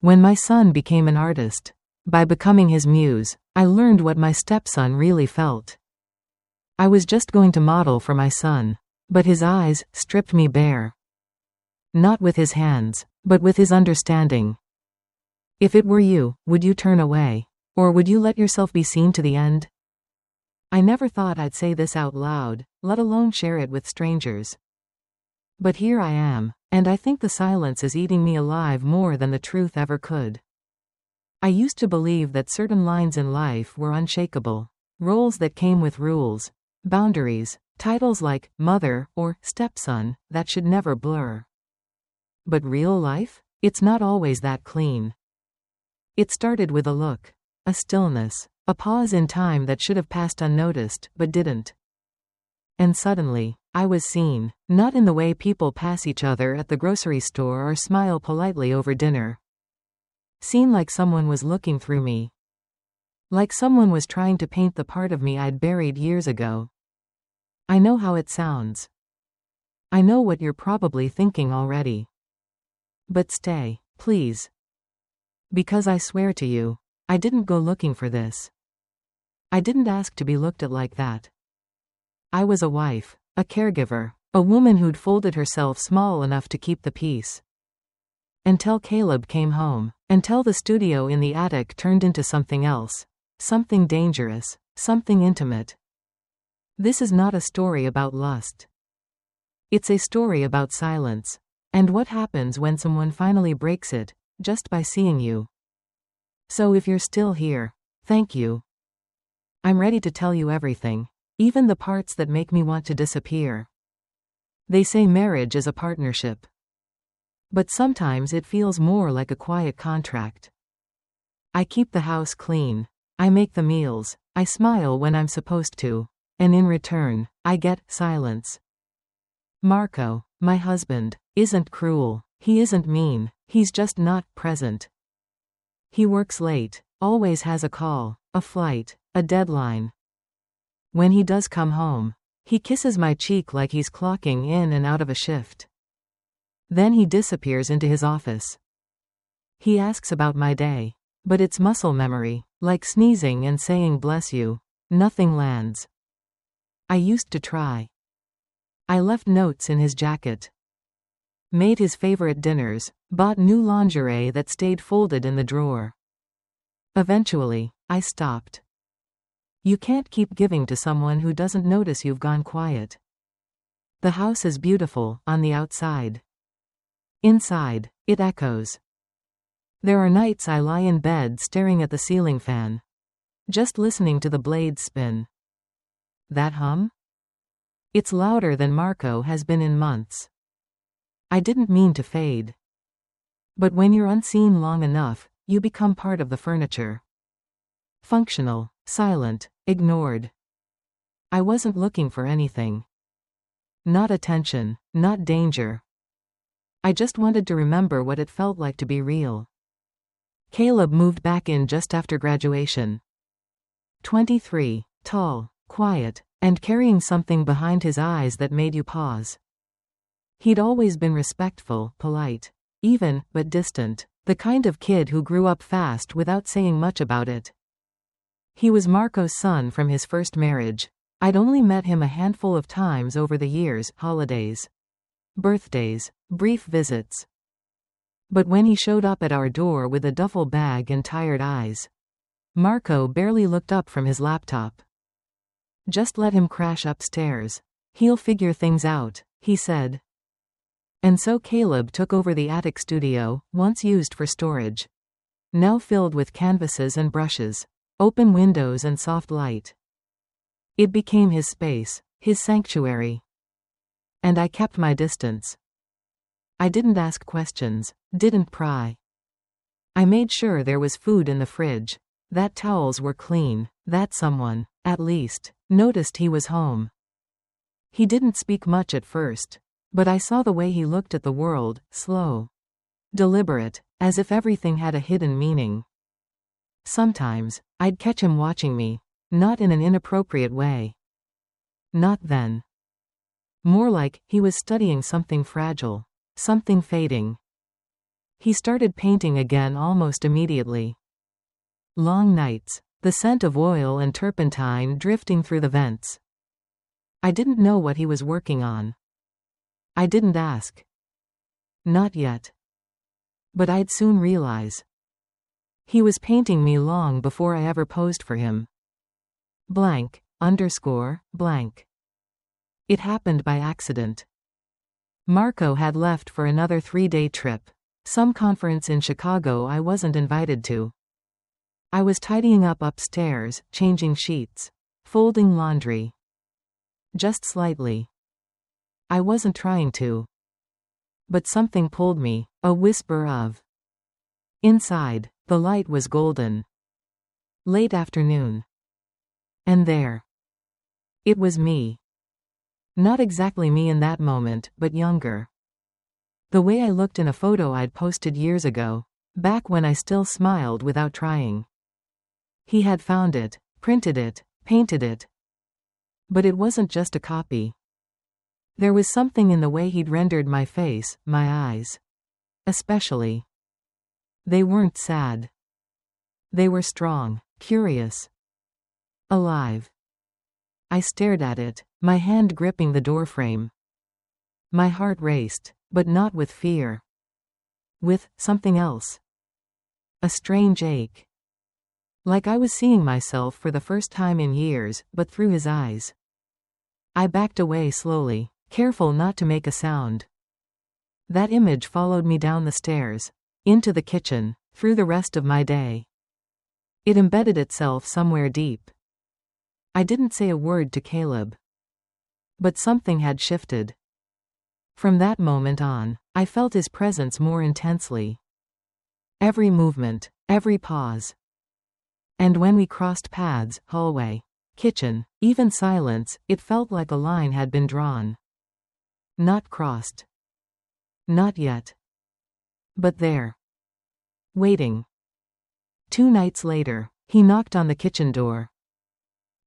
When my son became an artist, by becoming his muse, I learned what my stepson really felt. I was just going to model for my son, but his eyes stripped me bare. Not with his hands, but with his understanding. If it were you, would you turn away? Or would you let yourself be seen to the end? I never thought I'd say this out loud, let alone share it with strangers. But here I am, and I think the silence is eating me alive more than the truth ever could. I used to believe that certain lines in life were unshakable, roles that came with rules, boundaries, titles like mother or stepson that should never blur. But real life? It's not always that clean. It started with a look, a stillness, a pause in time that should have passed unnoticed but didn't. And suddenly, I was seen, not in the way people pass each other at the grocery store or smile politely over dinner. Seen like someone was looking through me. Like someone was trying to paint the part of me I'd buried years ago. I know how it sounds. I know what you're probably thinking already. But stay, please. Because I swear to you, I didn't go looking for this. I didn't ask to be looked at like that. I was a wife, a caregiver, a woman who'd folded herself small enough to keep the peace. Until Caleb came home, until the studio in the attic turned into something else, something dangerous, something intimate. This is not a story about lust. It's a story about silence, and what happens when someone finally breaks it, just by seeing you. So if you're still here, thank you. I'm ready to tell you everything, even the parts that make me want to disappear. They say marriage is a partnership. But sometimes it feels more like a quiet contract. I keep the house clean. I make the meals. I smile when I'm supposed to. And in return, I get silence. Marco, my husband, isn't cruel. He isn't mean. He's just not present. He works late, always has a call, a flight, a deadline. When he does come home, he kisses my cheek like he's clocking in and out of a shift. Then he disappears into his office. He asks about my day, but it's muscle memory, like sneezing and saying bless you. Nothing lands. I used to try. I left notes in his jacket. Made his favorite dinners, bought new lingerie that stayed folded in the drawer. Eventually, I stopped. You can't keep giving to someone who doesn't notice you've gone quiet. The house is beautiful on the outside. Inside, it echoes. There are nights I lie in bed staring at the ceiling fan, just listening to the blades spin. That hum? It's louder than Marco has been in months. I didn't mean to fade. But when you're unseen long enough, you become part of the furniture. Functional, silent, ignored. I wasn't looking for anything. Not attention, not danger. I just wanted to remember what it felt like to be real. Caleb moved back in just after graduation. 23, tall, quiet, and carrying something behind his eyes that made you pause. He'd always been respectful, polite, even, but distant, the kind of kid who grew up fast without saying much about it. He was Marco's son from his first marriage. I'd only met him a handful of times over the years, holidays, birthdays, brief visits. But when he showed up at our door with a duffel bag and tired eyes, Marco barely looked up from his laptop. Just let him crash upstairs. He'll figure things out, he said. And so Caleb took over the attic studio, once used for storage. Now filled with canvases and brushes, open windows and soft light. It became his space, his sanctuary. And I kept my distance. I didn't ask questions, didn't pry. I made sure there was food in the fridge, that towels were clean, that someone, at least, noticed he was home. He didn't speak much at first, but I saw the way he looked at the world, slow, deliberate, as if everything had a hidden meaning. Sometimes, I'd catch him watching me, not in an inappropriate way. Not then. More like he was studying something fragile, something fading. He started painting again almost immediately. Long nights. The scent of oil and turpentine drifting through the vents. I didn't know what he was working on. I didn't ask. Not yet. But I'd soon realize. He was painting me long before I ever posed for him. Blank, underscore, blank. It happened by accident. Marco had left for another 3-day trip. Some conference in Chicago I wasn't invited to. I was tidying up upstairs, changing sheets, folding laundry. Just slightly. I wasn't trying to. But something pulled me, a whisper of. Inside, the light was golden. Late afternoon. And there. It was me. Not exactly me in that moment, but younger. The way I looked in a photo I'd posted years ago, back when I still smiled without trying. He had found it, printed it, painted it. But it wasn't just a copy. There was something in the way he'd rendered my face, my eyes. Especially. They weren't sad. They were strong, curious. Alive. I stared at it, my hand gripping the doorframe. My heart raced, but not with fear. With something else. A strange ache. Like I was seeing myself for the first time in years, but through his eyes. I backed away slowly, careful not to make a sound. That image followed me down the stairs, into the kitchen, through the rest of my day. It embedded itself somewhere deep. I didn't say a word to Caleb. But something had shifted. From that moment on, I felt his presence more intensely. Every movement, every pause. And when we crossed paths, hallway, kitchen, even silence, it felt like a line had been drawn. Not crossed. Not yet. But there. Waiting. 2 nights later, he knocked on the kitchen door.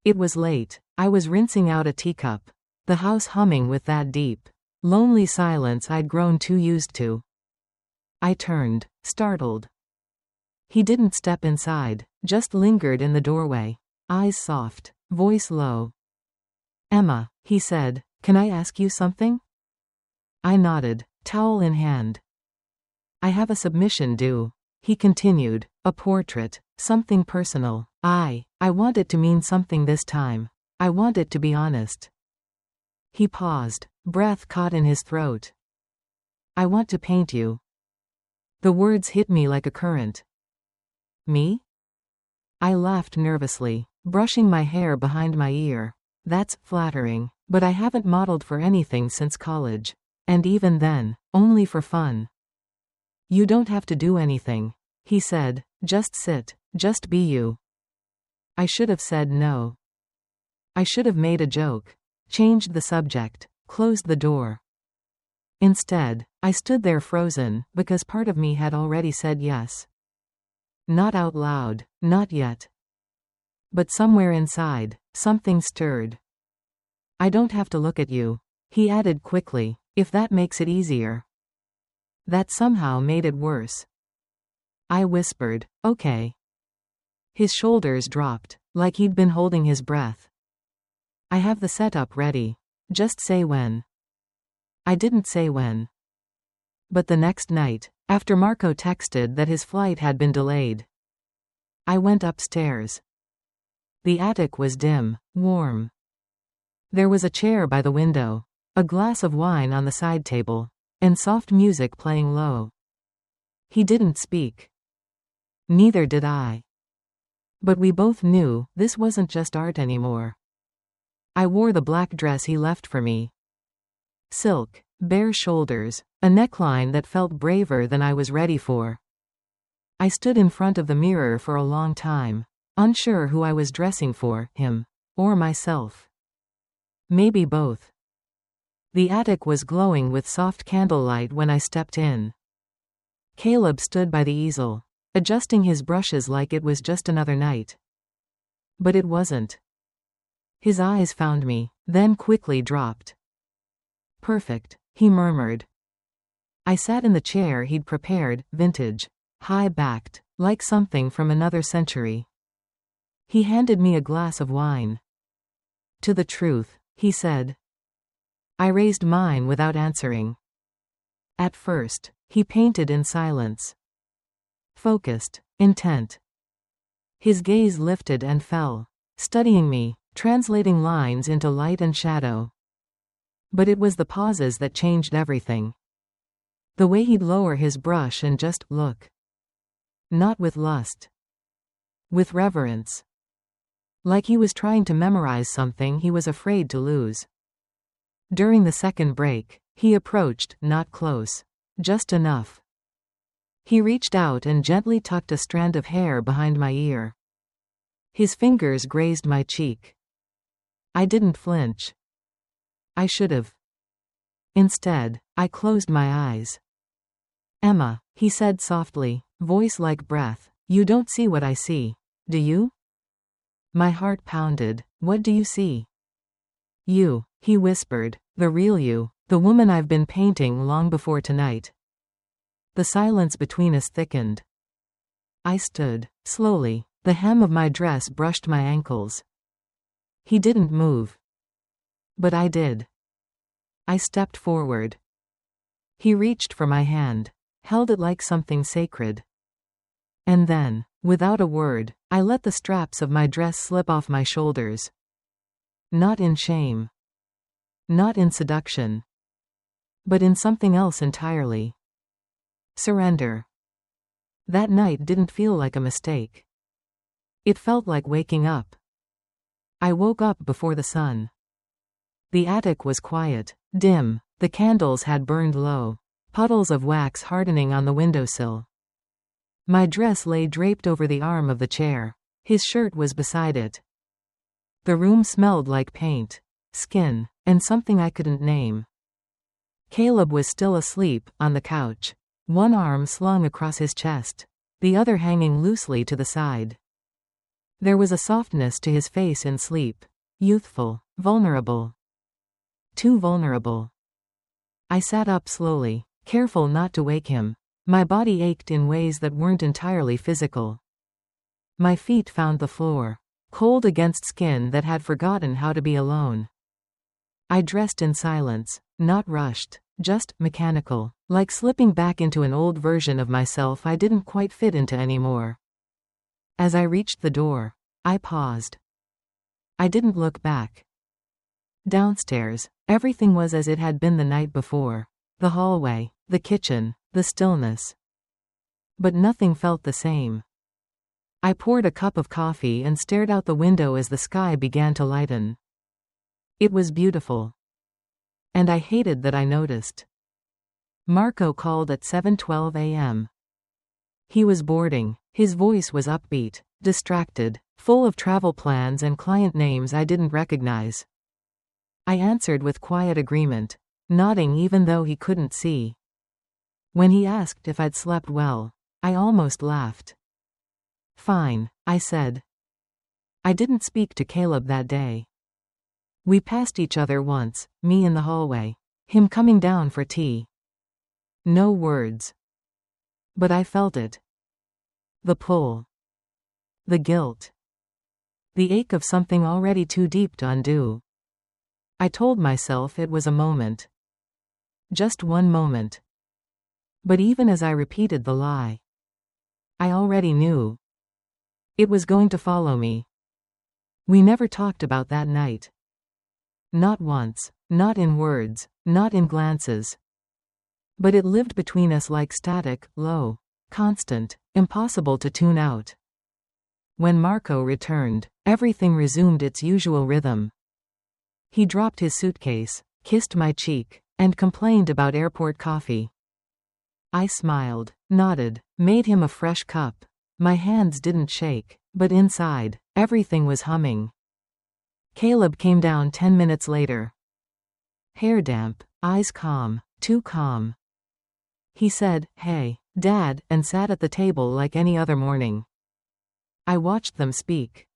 It was late. I was rinsing out a teacup, the house humming with that deep, lonely silence I'd grown too used to. I turned, startled. He didn't step inside, just lingered in the doorway, eyes soft, voice low. "Emma," he said, "can I ask you something?" I nodded, towel in hand. "I have a submission due," he continued, "a portrait, something personal. I want it to mean something this time. I want it to be honest." He paused, breath caught in his throat. "I want to paint you." The words hit me like a current. "Me?" I laughed nervously, brushing my hair behind my ear. "That's flattering, but I haven't modeled for anything since college. And even then, only for fun." "You don't have to do anything," he said, "just sit, just be you." I should have said no. I should have made a joke, changed the subject, closed the door. Instead, I stood there frozen, because part of me had already said yes. Not out loud, not yet. But somewhere inside, something stirred. "I don't have to look at you," he added quickly, "if that makes it easier." That somehow made it worse. I whispered, "Okay." His shoulders dropped, like he'd been holding his breath. "I have the setup ready. Just say when." I didn't say when. But the next night, after Marco texted that his flight had been delayed, I went upstairs. The attic was dim, warm. There was a chair by the window, a glass of wine on the side table, and soft music playing low. He didn't speak. Neither did I. But we both knew this wasn't just art anymore. I wore the black dress he left for me. Silk, bare shoulders, a neckline that felt braver than I was ready for. I stood in front of the mirror for a long time, unsure who I was dressing for, him, or myself. Maybe both. The attic was glowing with soft candlelight when I stepped in. Caleb stood by the easel, adjusting his brushes like it was just another night. But it wasn't. His eyes found me, then quickly dropped. "Perfect," he murmured. I sat in the chair he'd prepared, vintage, high-backed, like something from another century. He handed me a glass of wine. "To the truth," he said. I raised mine without answering. At first, he painted in silence. Focused, intent. His gaze lifted and fell, studying me, translating lines into light and shadow. But it was the pauses that changed everything. The way he'd lower his brush and just look. Not with lust. With reverence. Like he was trying to memorize something he was afraid to lose. During the second break, he approached, not close. Just enough. He reached out and gently tucked a strand of hair behind my ear. His fingers grazed my cheek. I didn't flinch. I should've. Instead, I closed my eyes. "Emma," he said softly, voice like breath, "you don't see what I see, do you?" My heart pounded. "What do you see?" "You," he whispered, "the real you, the woman I've been painting long before tonight." The silence between us thickened. I stood, slowly. The hem of my dress brushed my ankles. He didn't move. But I did. I stepped forward. He reached for my hand, held it like something sacred. And then, without a word, I let the straps of my dress slip off my shoulders. Not in shame. Not in seduction. But in something else entirely. Surrender. That night didn't feel like a mistake. It felt like waking up. I woke up before the sun. The attic was quiet, dim, the candles had burned low, puddles of wax hardening on the windowsill. My dress lay draped over the arm of the chair. His shirt was beside it. The room smelled like paint, skin, and something I couldn't name. Caleb was still asleep, on the couch, one arm slung across his chest, the other hanging loosely to the side. There was a softness to his face in sleep, youthful, vulnerable. Too vulnerable. I sat up slowly, careful not to wake him. My body ached in ways that weren't entirely physical. My feet found the floor, cold against skin that had forgotten how to be alone. I dressed in silence, not rushed, just mechanical, like slipping back into an old version of myself I didn't quite fit into anymore. As I reached the door, I paused. I didn't look back. Downstairs, everything was as it had been the night before. The hallway, the kitchen, the stillness. But nothing felt the same. I poured a cup of coffee and stared out the window as the sky began to lighten. It was beautiful. And I hated that I noticed. Marco called at 7:12 a.m. He was boarding. His voice was upbeat, distracted, full of travel plans and client names I didn't recognize. I answered with quiet agreement, nodding even though he couldn't see. When he asked if I'd slept well, I almost laughed. "Fine," I said. I didn't speak to Caleb that day. We passed each other once, me in the hallway, him coming down for tea. No words. But I felt it. The pull. The guilt. The ache of something already too deep to undo. I told myself it was a moment. Just one moment. But even as I repeated the lie, I already knew. It was going to follow me. We never talked about that night. Not once, not in words, not in glances. But it lived between us like static, low, constant, impossible to tune out. When Marco returned, everything resumed its usual rhythm. He dropped his suitcase, kissed my cheek, and complained about airport coffee. I smiled, nodded, made him a fresh cup. My hands didn't shake, but inside, everything was humming. Caleb came down 10 minutes later. Hair damp, eyes calm, too calm. He said, "Hey, Dad," and sat at the table like any other morning. I watched them speak.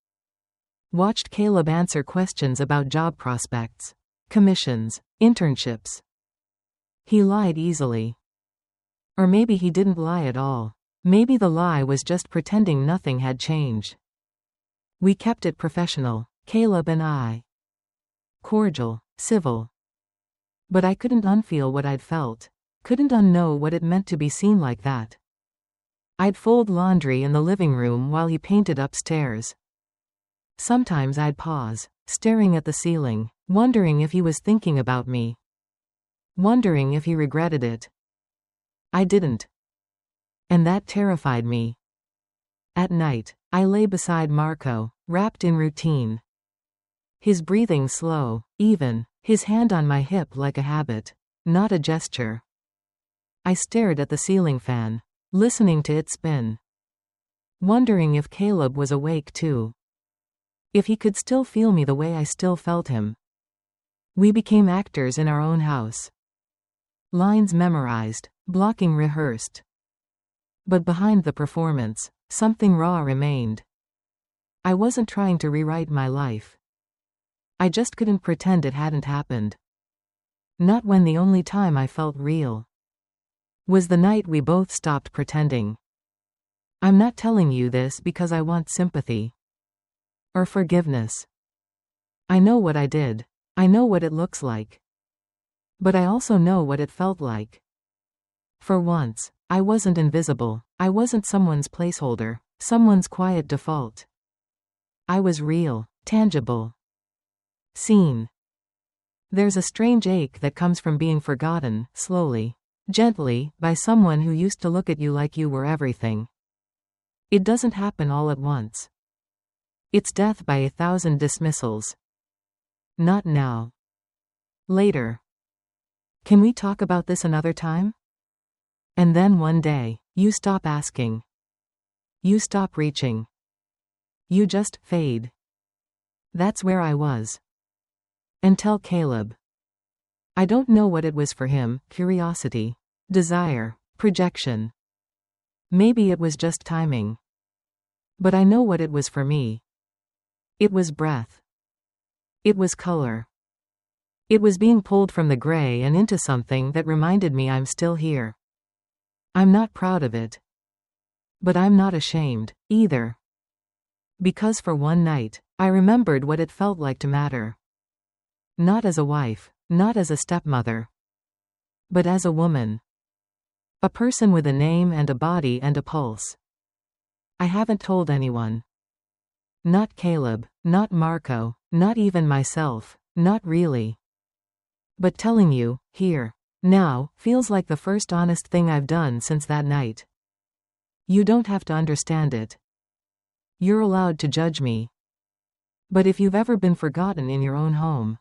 Watched Caleb answer questions about job prospects, commissions, internships. He lied easily. Or maybe he didn't lie at all. Maybe the lie was just pretending nothing had changed. We kept it professional, Caleb and I. Cordial, civil. But I couldn't unfeel what I'd felt. Couldn't unknow what it meant to be seen like that. I'd fold laundry in the living room while he painted upstairs. Sometimes I'd pause, staring at the ceiling, wondering if he was thinking about me. Wondering if he regretted it. I didn't. And that terrified me. At night, I lay beside Marco, wrapped in routine. His breathing slow, even, his hand on my hip like a habit, not a gesture. I stared at the ceiling fan, listening to it spin. Wondering if Caleb was awake too. If he could still feel me the way I still felt him. We became actors in our own house. Lines memorized, blocking rehearsed. But behind the performance, something raw remained. I wasn't trying to rewrite my life. I just couldn't pretend it hadn't happened. Not when the only time I felt real was the night we both stopped pretending. I'm not telling you this because I want sympathy or forgiveness. I know what I did. I know what it looks like. But I also know what it felt like. For once, I wasn't invisible. I wasn't someone's placeholder, someone's quiet default. I was real, tangible, seen. There's a strange ache that comes from being forgotten, slowly, gently, by someone who used to look at you like you were everything. It doesn't happen all at once. It's death by 1,000 dismissals. Not now. Later. Can we talk about this another time? And then one day, you stop asking. You stop reaching. You just fade. That's where I was. And tell Caleb. I don't know what it was for him, curiosity, desire, projection. Maybe it was just timing. But I know what it was for me. It was breath. It was color. It was being pulled from the gray and into something that reminded me I'm still here. I'm not proud of it. But I'm not ashamed, either. Because for one night, I remembered what it felt like to matter. Not as a wife, not as a stepmother. But as a woman. A person with a name and a body and a pulse. I haven't told anyone. Not Caleb, not Marco, not even myself, not really. But telling you, here, now, feels like the first honest thing I've done since that night. You don't have to understand it. You're allowed to judge me. But if you've ever been forgotten in your own home,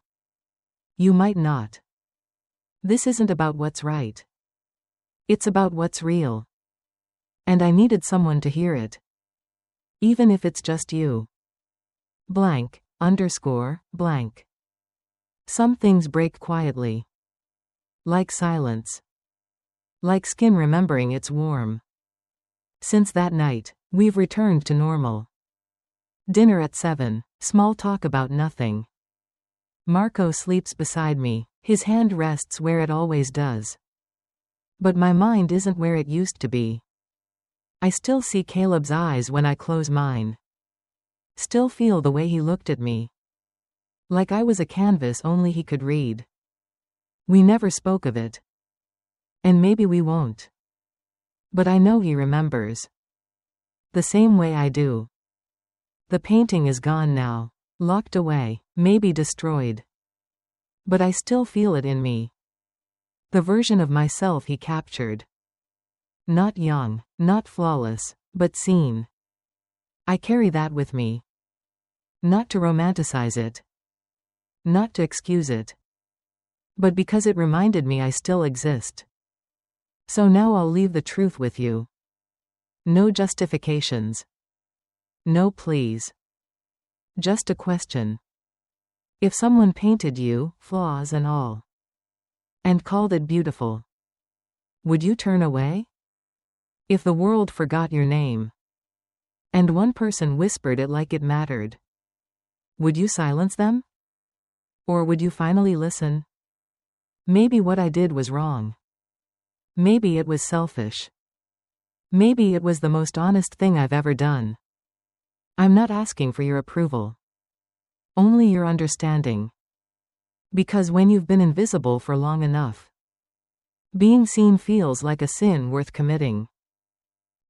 you might not. This isn't about what's right. It's about what's real. And I needed someone to hear it. Even if it's just you. Blank, underscore, blank. Some things break quietly. Like silence. Like skin remembering it's warm. Since that night, we've returned to normal. Dinner at 7, small talk about nothing. Marco sleeps beside me, his hand rests where it always does. But my mind isn't where it used to be. I still see Caleb's eyes when I close mine. Still feel the way he looked at me. Like I was a canvas only he could read. We never spoke of it. And maybe we won't. But I know he remembers. The same way I do. The painting is gone now. Locked away, maybe destroyed. But I still feel it in me. The version of myself he captured. Not young, not flawless, but seen. I carry that with me. Not to romanticize it. Not to excuse it. But because it reminded me I still exist. So now I'll leave the truth with you. No justifications. No pleas. Just a question. If someone painted you, flaws and all, and called it beautiful, would you turn away? If the world forgot your name, and one person whispered it like it mattered, would you silence them? Or would you finally listen? Maybe what I did was wrong. Maybe it was selfish. Maybe it was the most honest thing I've ever done. I'm not asking for your approval. Only your understanding. Because when you've been invisible for long enough, being seen feels like a sin worth committing.